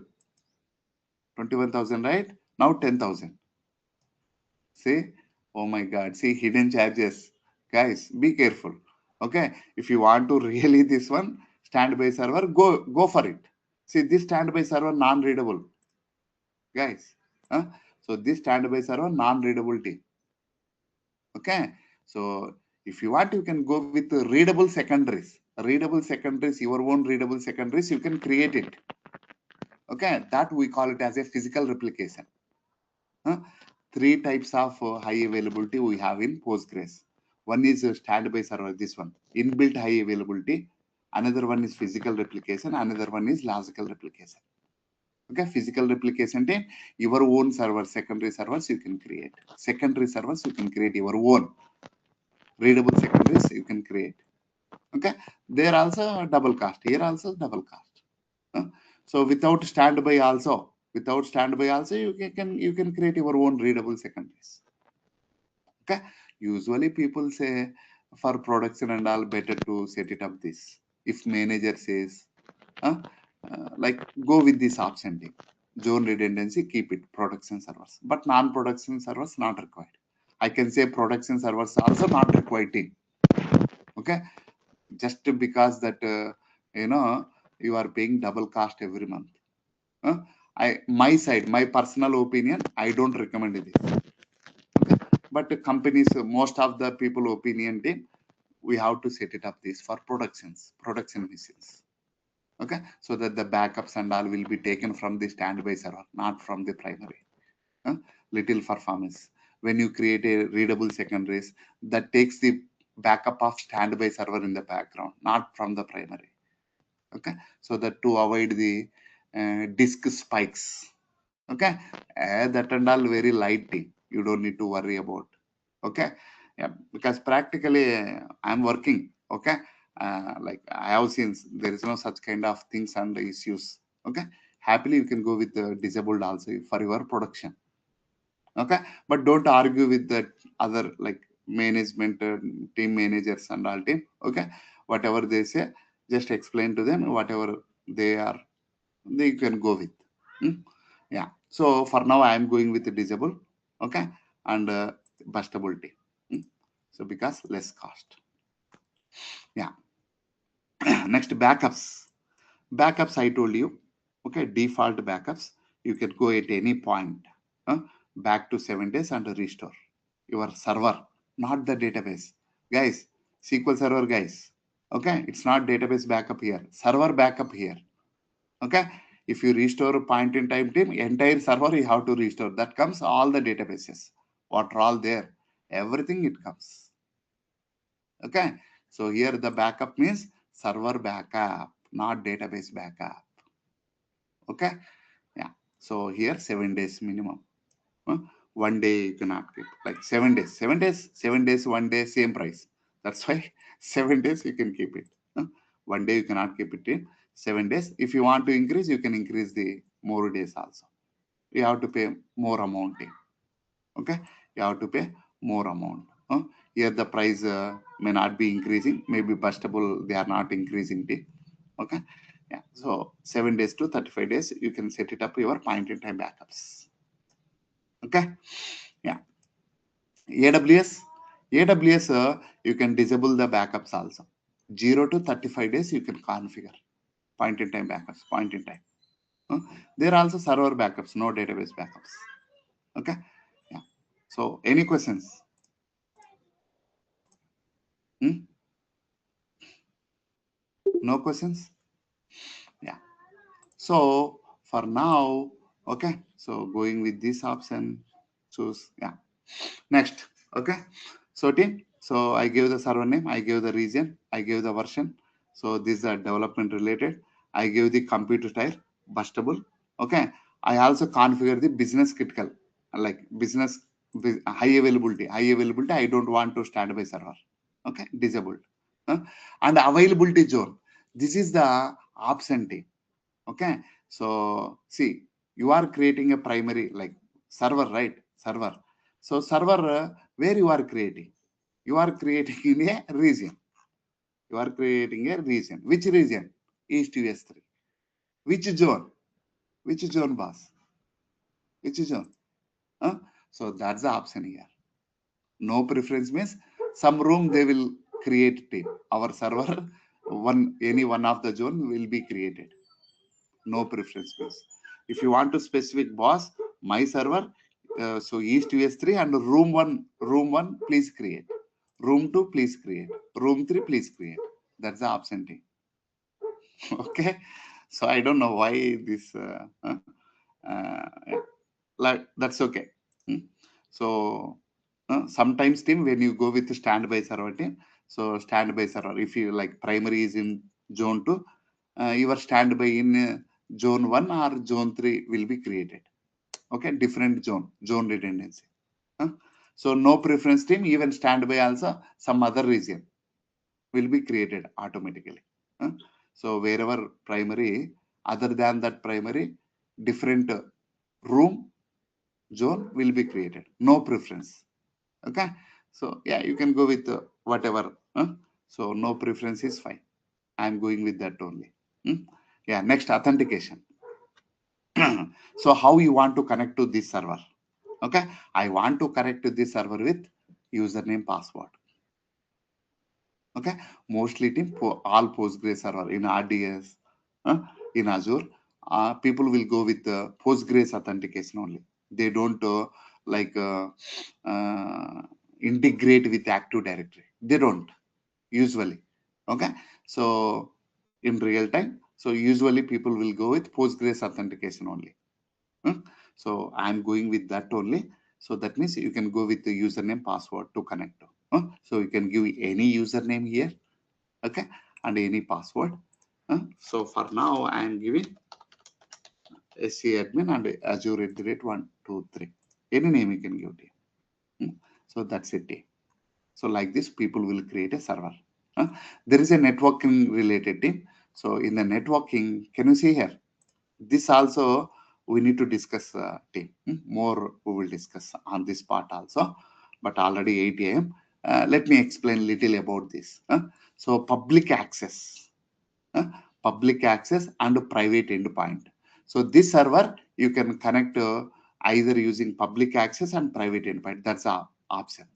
21,000, right? Now 10,000. See, oh my God. See, hidden charges. Guys, be careful. Okay. If you want to really this one, standby server, go for it. See, this standby server non-readable, guys. Huh? So this standby server non-readability. Okay, so if you want, you can go with the readable secondaries. Readable secondaries, your own readable secondaries, you can create it. Okay, that we call it as a physical replication. Huh? Three types of high availability we have in Postgres. One is a standby server, this one, inbuilt high availability. Another one is physical replication. Another one is logical replication. Okay, physical replication, your own server, secondary servers you can create. Secondary servers you can create your own. Readable secondaries you can create. Okay, there also double cost, here also double cost. So without standby also, you can create your own readable secondaries. Okay, usually people say for production and all better to set it up this. If manager says like go with this option, zone redundancy, keep it production servers, but non-production servers not required. I can say production servers also not required. Okay, just because that you are paying double cost every month. My personal opinion, I don't recommend this. Okay, but companies, most of the people opinion team, we have to set it up this for production machines. Okay, so that the backups and all will be taken from the standby server, not from the primary. Little performance. When you create a readable secondaries, that takes the backup of standby server in the background, not from the primary. Okay, so that to avoid the disk spikes. Okay, that and all very light thing. You don't need to worry about. Okay, yeah, because practically I'm working. Okay, like I have seen there is no such kind of things and issues. Okay, happily you can go with the disabled also for your production. Okay, but don't argue with that other like management team managers and all team. Okay, whatever they say, just explain to them whatever they are, they can go with. Hmm? Yeah, so for now I am going with the disable. Okay, and bustability. Hmm? So because less cost. Yeah. Next, backups I told you. Okay, default backups you can go at any point, back to 7 days and restore your server, not the database, guys. SQL server, guys. Okay, it's not database backup here, server backup here. Okay, if you restore a point in time team, entire server you have to restore. That comes all the databases, what are all there, everything it comes. Okay, so here the backup means server backup, not database backup. Okay, yeah, so here 7 days minimum. 1 day you cannot keep, like 7 days, 7 days, 7 days, 1 day, same price. That's why 7 days you can keep it. 1 day you cannot keep it in 7 days. If you want to increase, you can increase the more days also. You have to pay more amount. Okay, you have to pay more amount. Here the price may not be increasing, maybe bustable they are not increasing it. Okay, yeah, so 7 days to 35 days you can set it up your point in time backups. Okay, yeah. AWS, you can disable the backups also. 0 to 35 days you can configure point in time backups, point in time. There are also server backups, no database backups. Okay, yeah. So any questions? Hmm? No questions? Yeah. So for now, okay. So going with this option, choose, yeah. Next, okay. So team, so I gave the server name, I gave the region, I gave the version. So these are development related. I gave the computer type, bustable. Okay. I also configure the business critical, like business high availability. High availability, I don't want to standby server. Okay, disabled. And availability zone. This is the option team. Okay, so see, you are creating a primary, like server, right? Server. So server, where you are creating? You are creating in a region. You are creating a region. Which region? East US3. Which zone? Which zone, boss? Which zone? Huh? So that's the option here. No preference means some room they will create team. Our server, any one of the zone will be created. No preference means. If you want to specific boss, my server, so East US3 and room one, please create. Room 2, please create. Room 3, please create. That's the option team. Okay. So I don't know why this, like that's okay. So sometimes team, when you go with standby server team, so standby server, if you like primary is in zone 2, your standby in zone 1 or zone 3 will be created. Okay, different zone redundancy. So no preference team, even standby also some other region will be created automatically. So wherever primary, other than that primary, different room zone will be created. No preference. Okay. So yeah, you can go with whatever. So no preference is fine. I'm going with that only. Yeah. Next, authentication. So how you want to connect to this server? Okay. I want to connect to this server with username, password. Okay. Mostly team all Postgres server in RDS, in Azure, people will go with Postgres authentication only. They don't like integrate with Active Directory. They don't usually. Okay. So in real time, so usually people will go with Postgres authentication only. So I'm going with that only. So that means you can go with the username, password to connect to. So you can give any username here, okay, and any password. So for now, I am giving SC admin and Azure @123. Any name you can give it. So that's it. So like this, people will create a server. There is a networking related team. So in the networking, can you see here? This also we need to discuss team. More we will discuss on this part also. But already 8 a.m. Let me explain little about this. So public access. Public access and private endpoint. So this server you can connect either using public access and private endpoint. That's the option.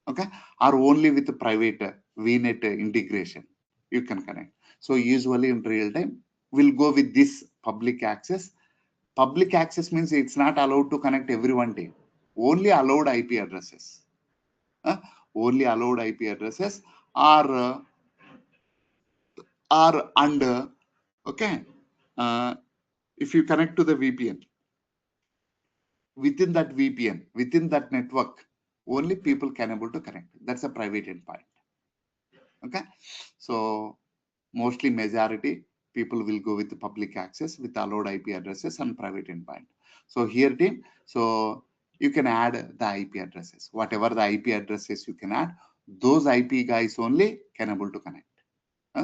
Okay, or only with the private VNet integration you can connect. So usually in real time we'll go with this public access. Public access means it's not allowed to connect everyone team. Only allowed IP addresses. Only allowed IP addresses are under. Okay, uh, if you connect to the VPN, within that network, only people can able to connect. That's a private endpoint. Okay, so mostly majority people will go with the public access with allowed IP addresses and private endpoint. So here team, so you can add the IP addresses. Whatever the IP addresses you can add, those IP guys only can able to connect.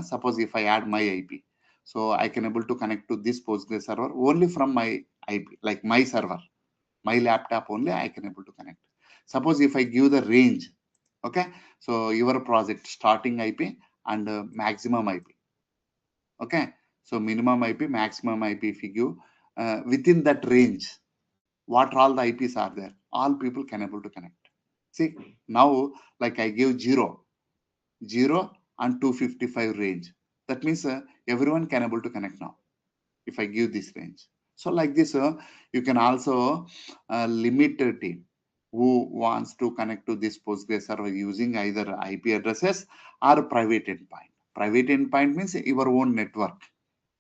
Suppose if I add my IP, so I can able to connect to this Postgres server only from my IP, like my server, my laptop only I can able to connect. Suppose if I give the range, okay, so your project starting IP and maximum IP. Okay, so minimum IP, maximum IP, if you give within that range, what all the IPs are there, all people can able to connect. See, now like I give 0 and 255 range. That means everyone can able to connect now if I give this range. So like this, you can also limit a team who wants to connect to this Postgres server using either IP addresses or private endpoint. Private endpoint means your own network.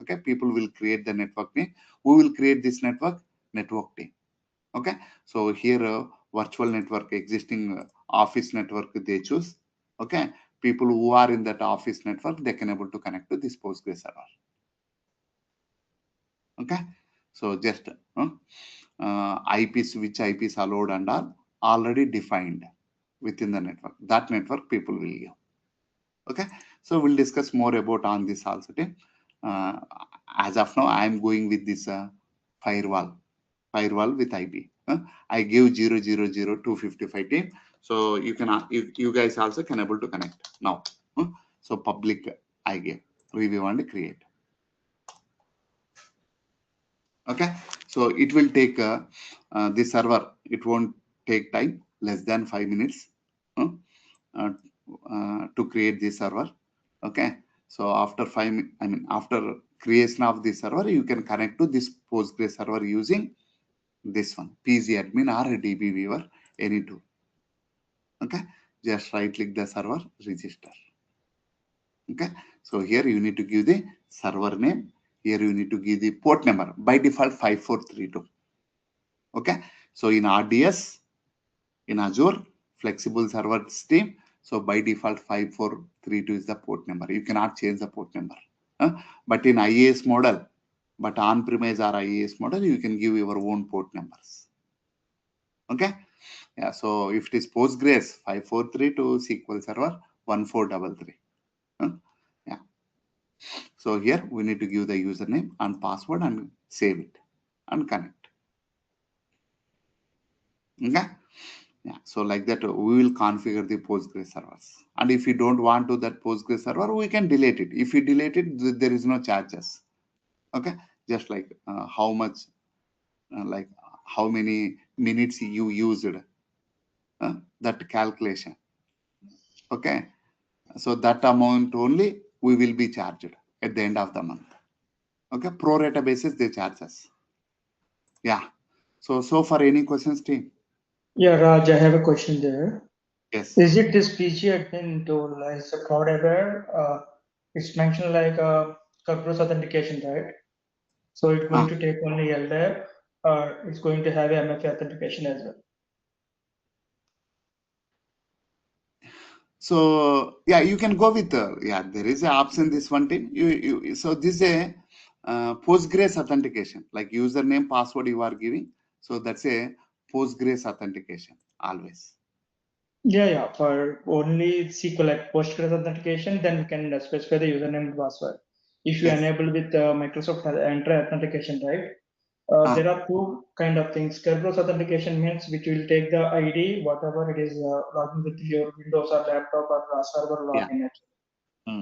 Okay, people will create the network name. Who will create this network team? Okay, so here virtual network, existing office network they choose. Okay, people who are in that office network, they can able to connect to this Postgres server. Okay, so just IPs, which IPs allowed and are already defined within the network. That network people will give. Okay, so we'll discuss more about on this also. As of now, I am going with this firewall with IP. I give 0000255 team. So you can, if you guys also can able to connect now. So public I gave, we want to create. Okay, so it will take the server, it won't take time, less than 5 minutes to create the server. Okay, so after after creation of the server, you can connect to this Postgres server using this one, PG admin or DB viewer, any two. Okay, just right click the server, register. Okay, so here you need to give the server name. Here you need to give the port number, by default 5432. Okay, so in RDS, in Azure, flexible server stream, so by default 5432 is the port number. You cannot change the port number. But in IAS model, but on-premise or IAS model, you can give your own port numbers. Okay, yeah, so if it is Postgres 5432, SQL Server 1433. Yeah, so here we need to give the username and password and save it and connect. Okay, yeah, so like that we will configure the Postgres servers, and if you don't want to that Postgres server, we can delete it. If you delete it, there is no charges. Okay, just like how much, like how many minutes you used, that calculation. Okay, so that amount only we will be charged at the end of the month. Okay, pro rata basis they charge us. Yeah, so for any questions, team? Yeah, Raj, I have a question there. Yes. Is it this PG admin tool as a cloud aware? It's mentioned like a Kerberos authentication, right? So it's going to take only LDAP, or it's going to have MFA authentication as well. So yeah, you can go with yeah, there is an option, this one team. So this is a Postgres authentication, like username, password you are giving. So that's a Postgres authentication always. Yeah, for only SQL like Postgres authentication, then we can specify the username and password. If you Yes. enable with Microsoft Entra authentication, right? There are two kind of things. Kerberos authentication means which will take the ID, whatever it is, login with your Windows or laptop or server Yeah. login.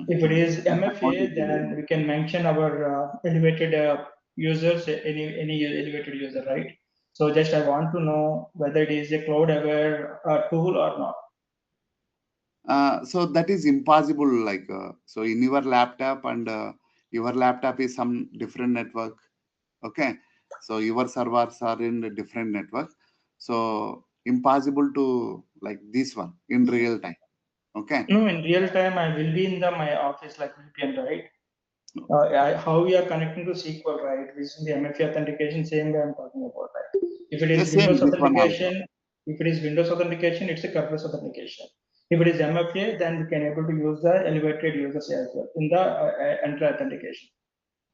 If it is MFA, then we can mention our elevated users, any elevated user, right? So just I want to know whether it is a cloud aware tool or not. So that is impossible. Like so, in your laptop and your laptop is some different network. Okay, so your servers are in a different network. So impossible to like this one in real time. Okay. No, in real time, I will be in my office like VPN, right? How we are connecting to SQL, right? Using the MFA authentication, same way I'm talking about, right? If it The is same Windows this one also. authentication, it's a Kerberos authentication. If it is MFA, then we can able to use the elevated users as well in the Entra authentication.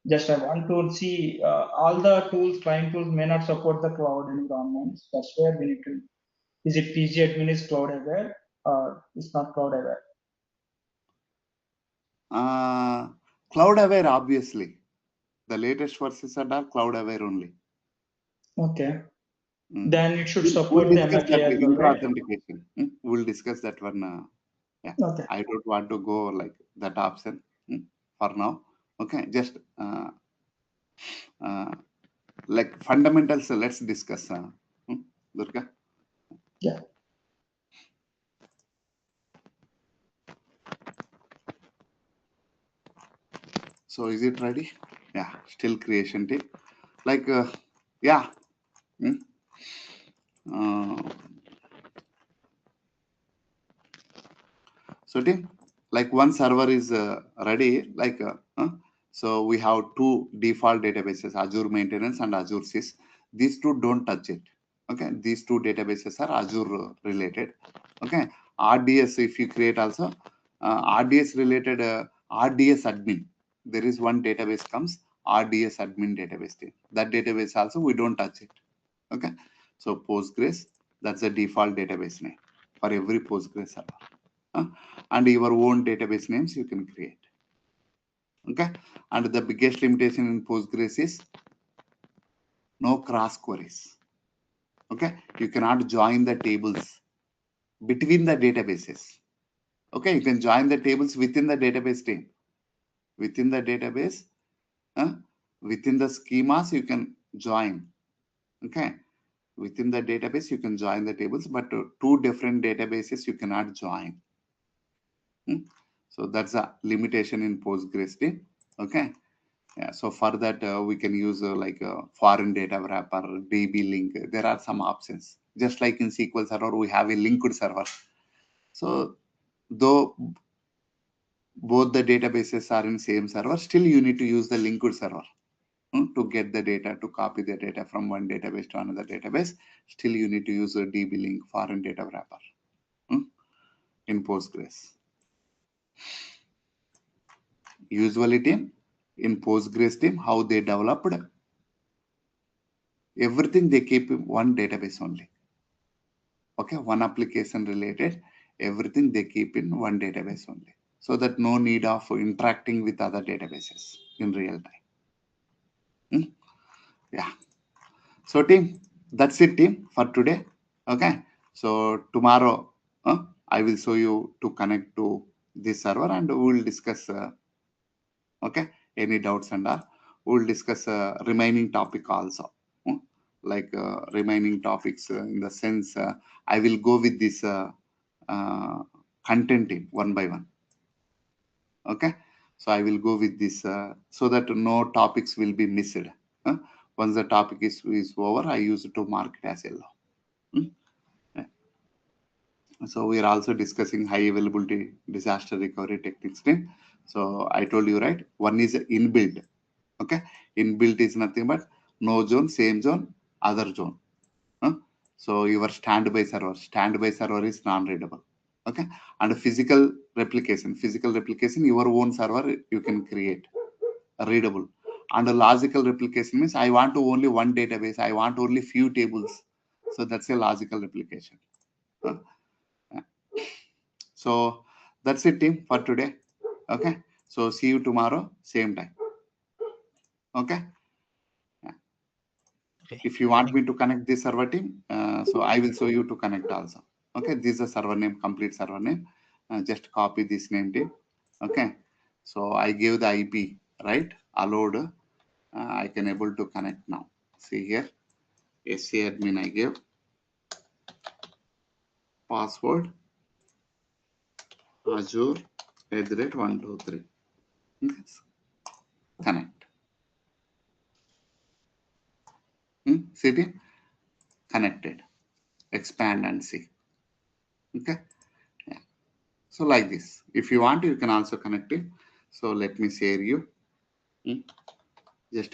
Just I want to see all the tools, client tools may not support the cloud environments. That's where we need to. Is it PG admin is cloud aware or it's not cloud aware? Cloud aware, obviously. The latest versions are cloud aware only. Okay. Then it should We'll support the discuss that MFA as well, intra right? authentication. We'll discuss that one. Yeah, Okay. I don't want to go like that option for now. Okay, just like fundamentals. Let's discuss. Durga. Yeah. So is it ready? Yeah, still creation team. Like yeah. So team, like one server is ready, like so we have two default databases, Azure maintenance and Azure sys. These two don't touch it. Okay, these two databases are Azure related. Okay, RDS, if you create also RDS related RDS admin, there is one database comes RDS admin database team. That database also we don't touch it. Okay, so Postgres, that's the default database name for every Postgres server. And your own database names you can create. Okay, and the biggest limitation in Postgres is no cross queries. Okay, you cannot join the tables between the databases. Okay, you can join the tables within the database team. Within the database, within the schemas, you can join. Okay, within the database, you can join the tables, but two different databases you cannot join. So that's a limitation in PostgreSQL. Okay. Yeah, so for that, we can use like a foreign data wrapper, DB link. There are some options. Just like in SQL Server, we have a linked server. So though both the databases are in same server, still you need to use the linked server to get the data, to copy the data from one database to another database. Still you need to use a DB link, foreign data wrapper in Postgres. Usually team, in Postgres team, how they developed everything, they keep in one database only. Okay, one application related, everything they keep in one database only, so that no need of interacting with other databases in real time. Yeah, so team, that's it team for today. Okay, so tomorrow I will show you to connect to this server and we will discuss okay, any doubts and all. We'll discuss remaining topic also, like remaining topics in the sense I will go with this content team one by one. Okay, so I will go with this so that no topics will be missed. Once the topic is over, I use it to mark it as yellow. So we are also discussing high availability disaster recovery techniques team. So I told you, right, one is inbuilt. Okay, inbuilt is nothing but no zone, same zone, other zone. So your standby server is non-readable. Okay, and physical replication, your own server you can create readable. And a logical replication means I want to only one database, I want only few tables. So that's a logical replication. So that's it team for today. Okay, so see you tomorrow same time. Okay, Okay. if you want me to connect this server team, so I will show you to connect also. Okay, this is a server name, complete server name. Just copy this name team. Okay, so I gave the IP, right, allowed. I can able to connect now. See here, SC admin I gave, password Azure @123. Yes. Connect. See team, connected. Expand and see. Okay, yeah. So like this, if you want, you can also connect it. So let me share you. Just if